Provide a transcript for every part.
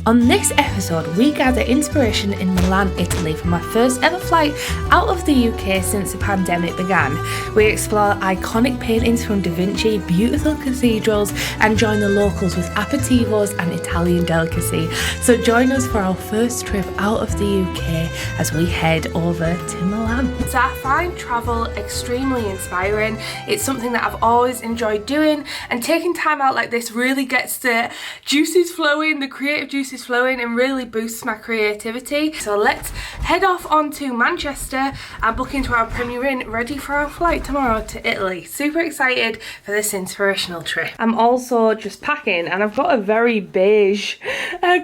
On this episode, we gather inspiration in Milan, Italy for my first ever flight out of the UK since the pandemic began. We explore iconic paintings from Da Vinci, beautiful cathedrals, and join the locals with aperitivos and Italian delicacy. So join us for our first trip out of the UK as we head over to Milan. So I find travel extremely inspiring. It's something that I've always enjoyed doing, and taking time out like this really gets the juices flowing, the creative juices flowing, and really boosts my creativity. So let's head off onto Manchester and book into our Premier Inn, ready for our flight tomorrow to Italy. Super excited for this inspirational trip. I'm also just packing, and I've got a very beige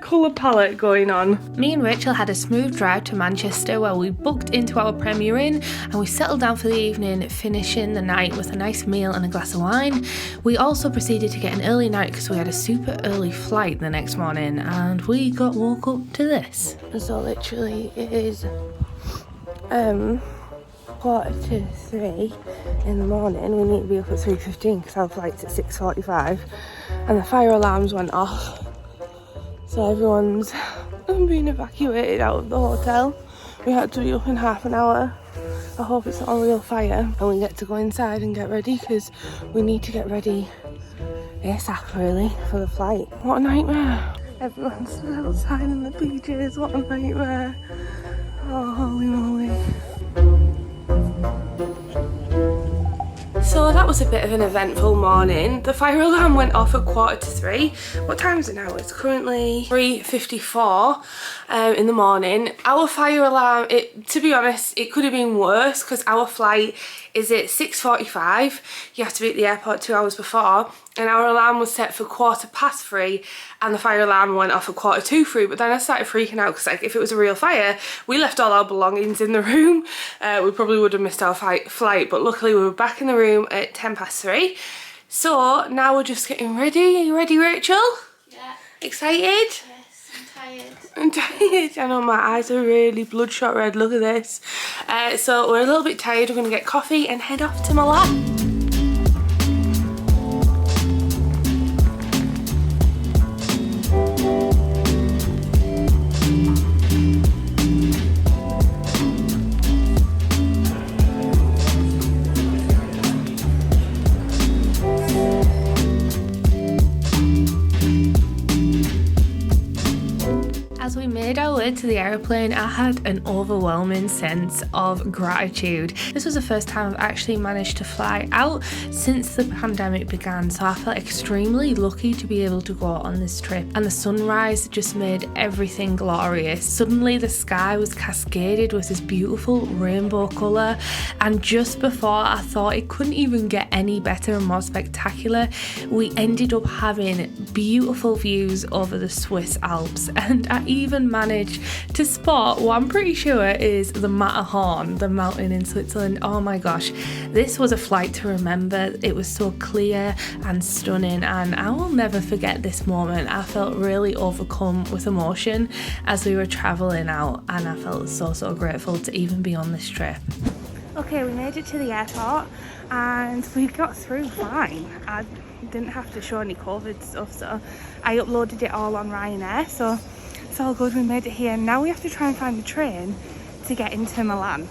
colour palette going on. Me and Rachel had a smooth drive to Manchester where we booked into our Premier Inn and we settled down for the evening, finishing the night with a nice meal and a glass of wine. We also proceeded to get an early night because we had a super early flight the next morning, and we got woke up to this. So literally it is 2:45 in the morning. We need to be up at 3:15 because our flight's at 6:45, and the fire alarms went off, so everyone's being evacuated out of the hotel. We had to be up in half an hour. I hope it's not a real fire and we get to go inside and get ready, because we need to get ready ASAP really for the flight. What a nightmare. Everyone's still outside in the PJs. What a nightmare. Oh, holy moly. So that was a bit of an eventful morning. The fire alarm went off at 2:45. What time is it now? It's currently 3:54 in the morning. Our fire alarm, to be honest, it could have been worse because our flight is at 6:45. You have to be at the airport 2 hours before, and our alarm was set for 3:15, and the fire alarm went off at 2:45. But then I started freaking out because, like, if it was a real fire, we left all our belongings in the room. We probably would have missed our flight, but luckily we were back in the room at 3:10. So now we're just getting ready. Are you ready, Rachel? Yeah. Excited? Yes, I'm tired. I'm tired. I know, my eyes are really bloodshot red. Look at this. So we're a little bit tired. We're going to get coffee and head off to Milan. As we made our way to the aeroplane, I had an overwhelming sense of gratitude. This was the first time I've actually managed to fly out since the pandemic began, so I felt extremely lucky to be able to go on this trip, and the sunrise just made everything glorious. Suddenly the sky was cascaded with this beautiful rainbow colour, and just before I thought it couldn't even get any better and more spectacular, we ended up having beautiful views over the Swiss Alps, and I even managed to spot what I'm pretty sure is the Matterhorn, the mountain in Switzerland. Oh my gosh, this was a flight to remember. It was so clear and stunning, and I will never forget this moment. I felt really overcome with emotion as we were travelling out, and I felt so grateful to even be on this trip. Okay, we made it to the airport and we got through fine. I didn't have to show any COVID stuff, so I uploaded it all on Ryanair, so it's all good. We made it here. Now we have to try and find a train to get into Milan.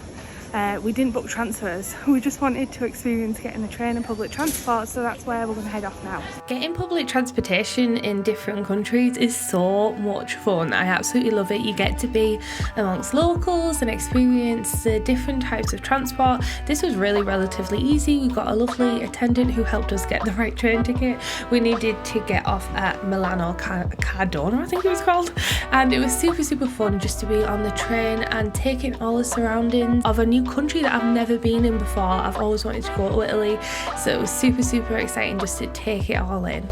We didn't book transfers. We just wanted to experience getting the train and public transport, so that's where we're going to head off now. Getting public transportation in different countries is so much fun. I absolutely love it. You get to be amongst locals and experience the different types of transport. This was really relatively easy. We got a lovely attendant who helped us get the right train ticket. We needed to get off at Milano Cardona, I think it was called, and it was super fun just to be on the train and taking all the surroundings of a new country that I've never been in before. I've always wanted to go to Italy, so it was super exciting just to take it all in.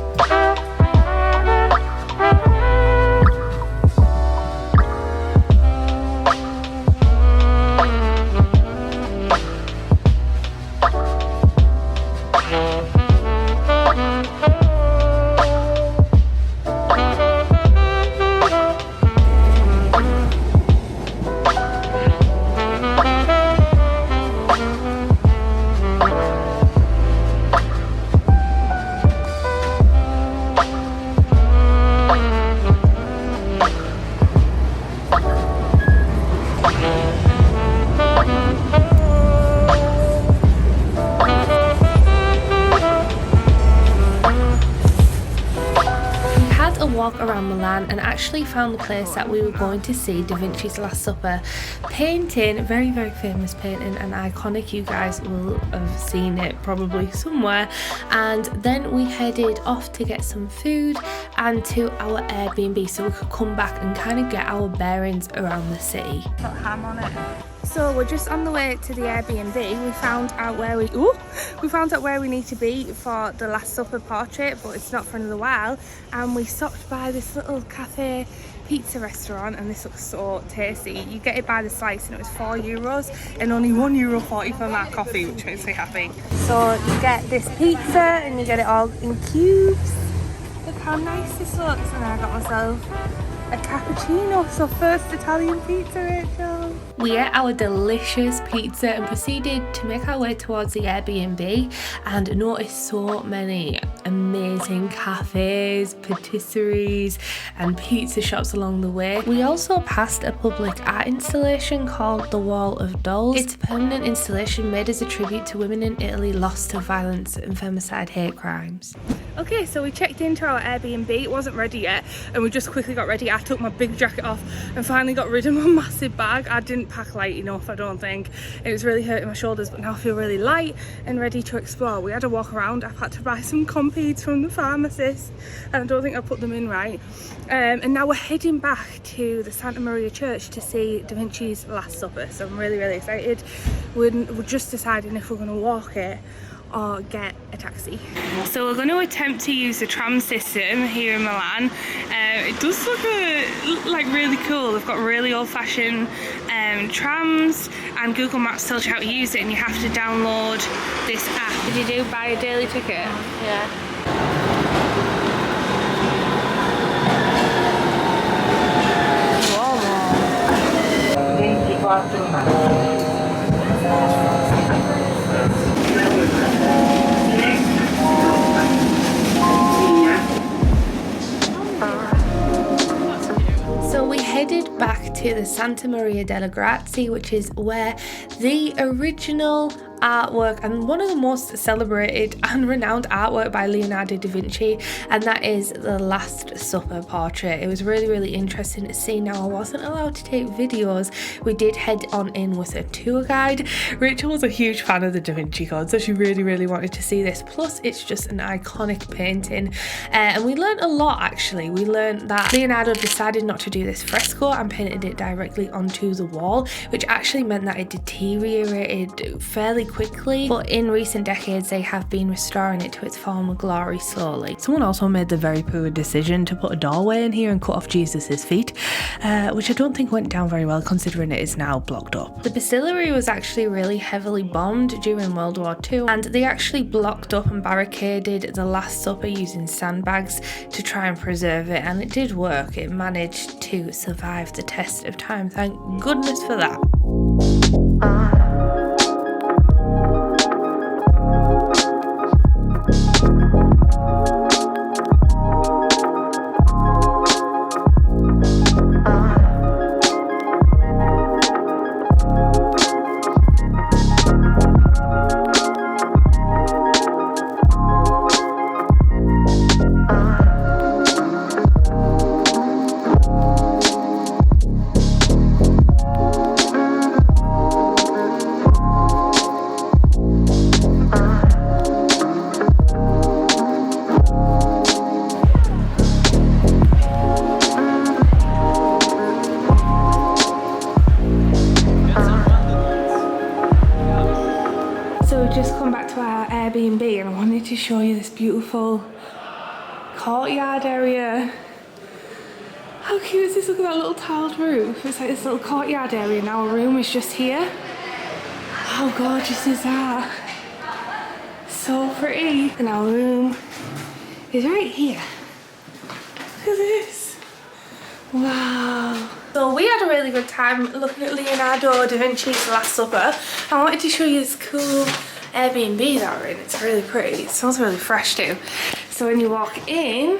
walk around Milan and actually found the place that we were going to see Da Vinci's Last Supper painting. Very, very famous painting and iconic. You guys will have seen it probably somewhere. And then we headed off to get some food and to our Airbnb so we could come back and kind of get our bearings around the city. Got ham on it. So we're just on the way to the Airbnb. We found out where we need to be for the Last Supper portrait, but it's not for another while. And we stopped by this little cafe pizza restaurant, and this looks so tasty. You get it by the slice, and it was €4 and only €1.40 for my coffee, which makes me happy. So you get this pizza and you get it all in cubes. Look how nice this looks. And I got myself a cappuccino, so first Italian pizza, Rachel. We ate our delicious pizza and proceeded to make our way towards the Airbnb and noticed so many amazing cafes, patisseries and pizza shops along the way. We also passed a public art installation called The Wall of Dolls. It's a permanent installation made as a tribute to women in Italy lost to violence and femicide hate crimes. Okay, so we checked into our Airbnb. It wasn't ready yet and we just quickly got ready. I took my big jacket off and finally got rid of my massive bag. I didn't pack light enough, I don't think. It was really hurting my shoulders, but now I feel really light and ready to explore. We had a walk around. I've had to buy some compeeds from the pharmacist and I don't think I put them in right. And now we're heading back to the Santa Maria Church to see Da Vinci's Last Supper. So I'm really, really excited. We're just deciding if we're going to walk it or get a taxi. So we're going to attempt to use the tram system here in Milan. It does look like really cool. They've got really old-fashioned trams, and Google Maps tells you how to use it, and you have to download this app. Did you buy a daily ticket? Yeah. Duomo. 24 maggio. So we headed back to the Santa Maria delle Grazie, which is where the original artwork and one of the most celebrated and renowned artwork by Leonardo Da Vinci, and that is the Last Supper portrait. It was really, really interesting to see. Now, I wasn't allowed to take videos. We did head on in with a tour guide. Rachel was a huge fan of the Da Vinci Code, so she really, really wanted to see this. Plus, it's just an iconic painting, and we learned a lot actually. We learned that Leonardo decided not to do this fresco and painted it directly onto the wall, which actually meant that it deteriorated fairly quickly, but in recent decades they have been restoring it to its former glory slowly. Someone also made the very poor decision to put a doorway in here and cut off Jesus's feet, which I don't think went down very well considering it is now blocked up. The bastillery was actually really heavily bombed during World War II, and they actually blocked up and barricaded the Last Supper using sandbags to try and preserve it, and it did work. It managed to survive the test of time. Thank goodness for that. Just come back to our Airbnb and I wanted to show you this beautiful courtyard area. How cute is this? Look at that little tiled roof. It's like this little courtyard area and our room is just here. How gorgeous is that? So pretty. And our room is right here. Look at this. Wow. So we had a really good time looking at Leonardo Da Vinci's Last Supper. I wanted to show you this cool Airbnb that we're in. It's really pretty. It smells really fresh too. So when you walk in,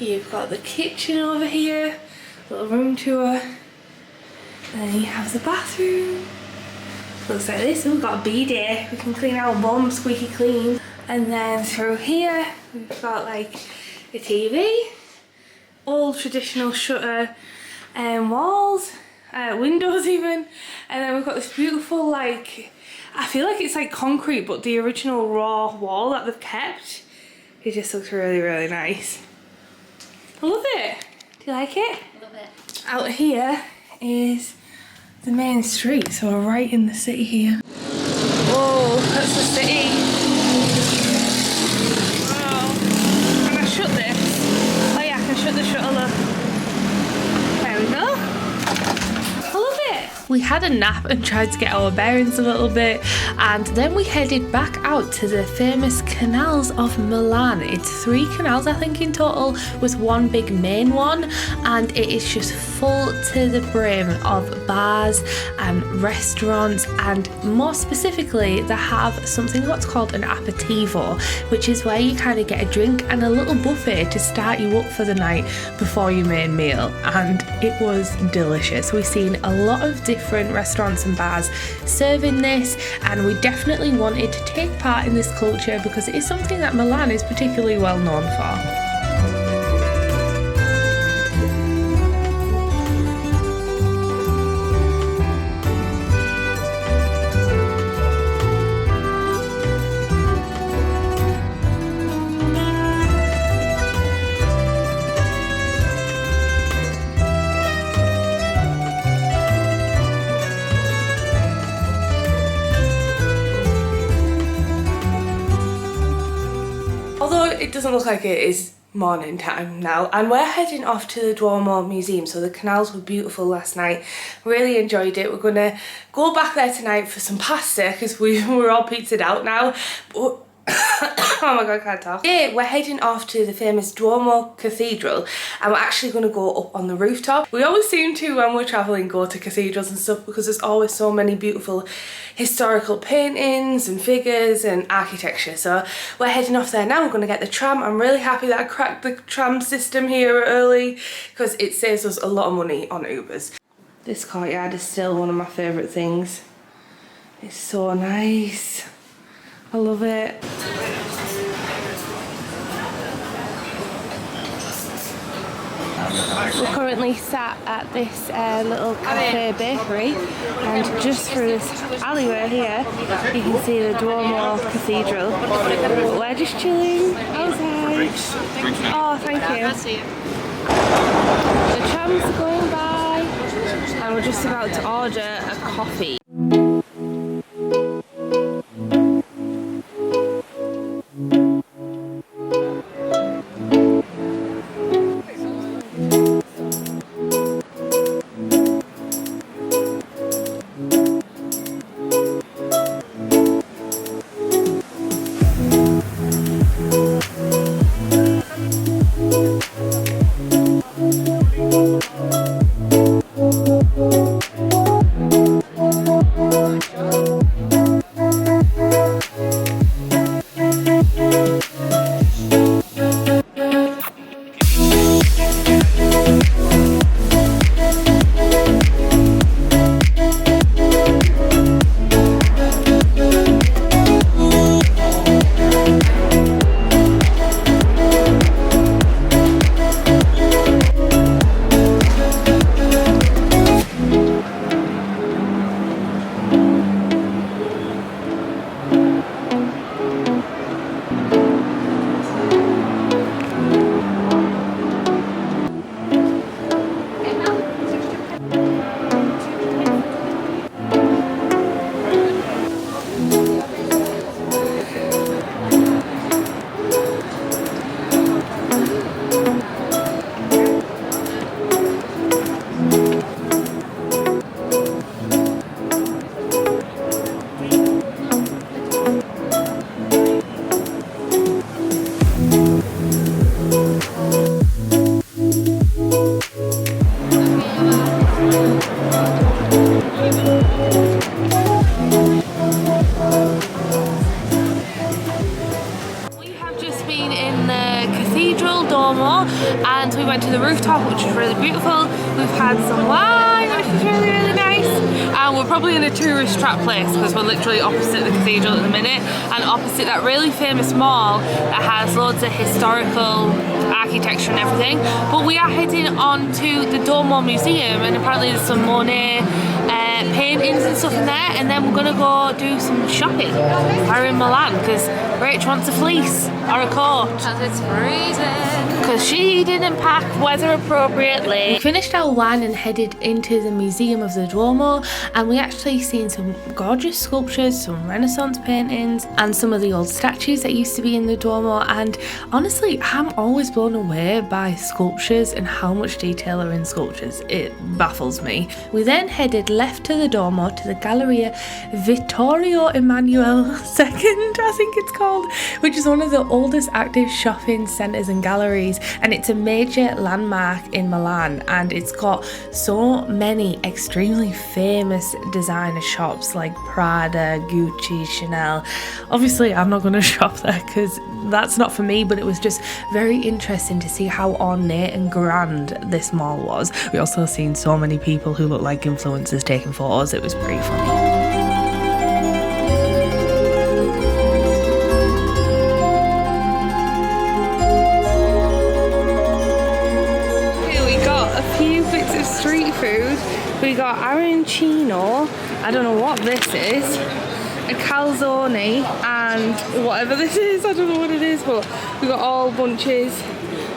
you've got the kitchen over here, little room tour, and then you have the bathroom. Looks like this. We've got a bidet. We can clean our bum squeaky clean. And then through here, we've got like a TV. old traditional shutter walls, windows even, and then we've got this beautiful, like, I feel like it's like concrete, but the original raw wall that they've kept. It just looks really, really nice. I love it. Do you like it? Love it. Out here is the main street, so we're right in the city here. Whoa, that's the city. Oh, can I shut this? Oh yeah, I can shut the shutter, look. There we go. I love it. We had a nap and tried to get our bearings a little bit, and then we headed back out to the famous canals of Milan. It's 3 canals, I think, in total, with one big main one, and it is just full to the brim of bars and restaurants, and more specifically, they have something what's called an aperitivo, which is where you kind of get a drink and a little buffet to start you up for the night before your main meal, and it was delicious. We've seen a lot of different restaurants and bars serving this, and we definitely wanted to take part in this culture because it is something that Milan is particularly well known for. It doesn't look like it is morning time now, and we're heading off to the Duomo museum. So the canals were beautiful last night, really enjoyed it. We're gonna go back there tonight for some pasta because we're all pizzaed out now, but oh my god, I can't talk. Yeah, we're heading off to the famous Duomo Cathedral, and we're actually going to go up on the rooftop. We always seem to, when we're travelling, go to cathedrals and stuff because there's always so many beautiful historical paintings and figures and architecture. So we're heading off there now. We're going to get the tram. I'm really happy that I cracked the tram system here early because it saves us a lot of money on Ubers. This courtyard is still one of my favourite things. It's so nice. I love it. We're currently sat at this little cafe bakery, and just through this alleyway here you can see the Duomo Cathedral. But we're just chilling outside. Oh, thank you. The trams are going by and we're just about to order a coffee. Duomo, and we went to the rooftop, which was really beautiful. We've had some wine, which is really, really nice. And we're probably in a tourist trap place because we're literally opposite the cathedral at the minute and opposite that really famous mall that has loads of historical architecture and everything. But we are heading on to the Duomo museum, and apparently there's some Monet paintings and stuff in there, and then we're gonna go do some shopping. We're in Milan because Rach wants a fleece or a coat because it's freezing because she didn't pack weather appropriately. We finished our wine and headed into the museum of the Duomo, and we actually seen some gorgeous sculptures, some Renaissance paintings, and some of the old statues that used to be in the Duomo. And honestly, I'm always blown away by sculptures and how much detail are in sculptures. It baffles me. We then headed left to the Duomo to the Galleria Vittorio Emanuele II, I think it's called, which is one of the oldest active shopping centres and galleries, and it's a major landmark in Milan, and it's got so many extremely famous designer shops like Prada, Gucci, Chanel. Obviously I'm not going to shop there because that's not for me, but it was just very interesting to see how ornate and grand this mall was. We also seen so many people who look like influencers taking photos. It was pretty funny. Street food. We got arancino, I don't know what this is, a calzone, and whatever this is, I don't know what it is, but we got all bunches,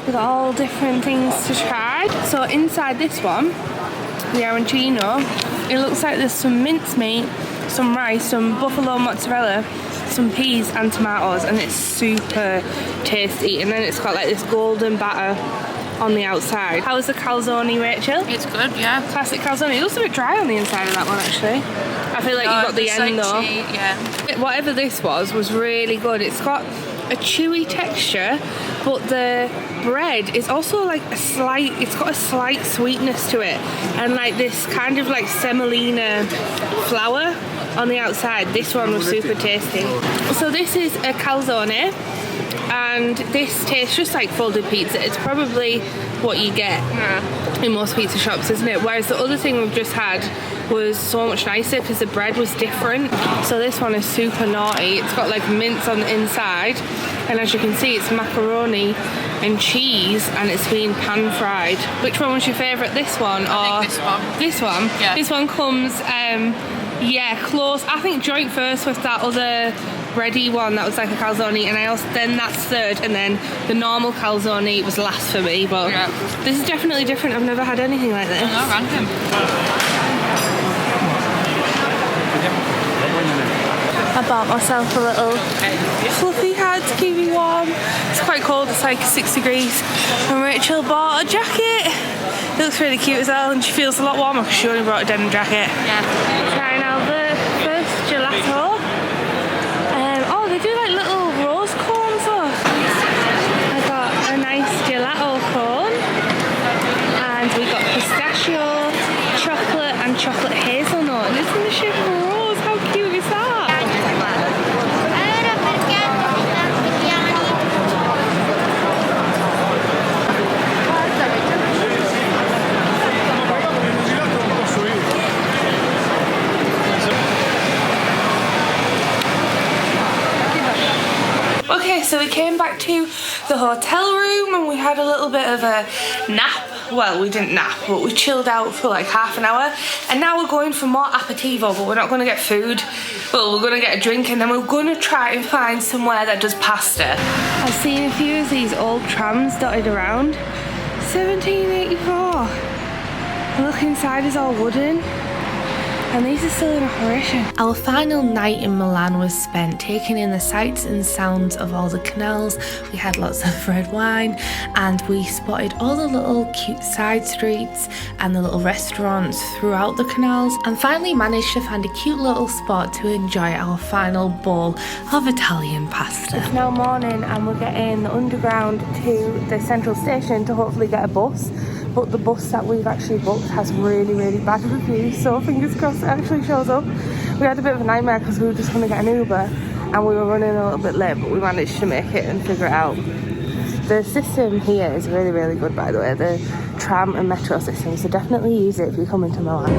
we got all different things to try. So inside this one, the arancino, it looks like there's some mincemeat, some rice, some buffalo mozzarella, some peas and tomatoes, and it's super tasty. And then it's got like this golden batter on the outside. How was the calzone, Rachel? It's good, yeah. Classic calzone. It looks a bit dry on the inside of that one, actually. I feel like you got the end though. Yeah. Whatever this was really good. It's got a chewy texture, but the bread is also like it's got a slight sweetness to it, and like this kind of like semolina flour on the outside. This one was super tasty. So this is a calzone, and this tastes just like folded pizza. It's probably what you get in most pizza shops, isn't it? Whereas the other thing we've just had was so much nicer because the bread was different. So this one is super naughty. It's got like mince on the inside, and as you can see, it's macaroni and cheese, and it's been pan fried. Which one was your favourite? This one or I think this one? This one? Yeah. This one comes close. I think joint first with that other bready one that was like a calzone, and then that's third, and then the normal calzone was last for me. But this is definitely different. I've never had anything like this. No, random. I bought myself a little fluffy hat to keep me warm. It's quite cold, it's like 6 degrees. And Rachel bought a jacket. It looks really cute as well, and she feels a lot warmer because she only brought a denim jacket. Yeah. Trying out the first gelato. Oh, they do like little rose cones though. I got a nice gelato cone, and we got pistachio, chocolate, and chocolate hazelnut. And it's in the shape of a rose. How cute is that? Okay, so we came back to the hotel room and we had a little bit of a nap. Well, we didn't nap, but we chilled out for like half an hour, and now we're going for more aperitivo, but we're not going to get food. Well, we're going to get a drink, and then we're going to try and find somewhere that does pasta. I've seen a few of these old trams dotted around. 1784. The look inside is all wooden, and these are still in operation. Our final night in Milan was spent taking in the sights and sounds of all the canals. We had lots of red wine, and we spotted all the little cute side streets and the little restaurants throughout the canals, and finally managed to find a cute little spot to enjoy our final bowl of Italian pasta. It's now morning and we're getting the underground to the central station to hopefully get a bus. But the bus that we've actually booked has really bad reviews, so fingers crossed it actually shows up. We had a bit of a nightmare because we were just going to get an Uber and we were running a little bit late, but we managed to make it and figure it out. The system here is really good, by the way, the tram and metro system, so definitely use it if you come into Milan.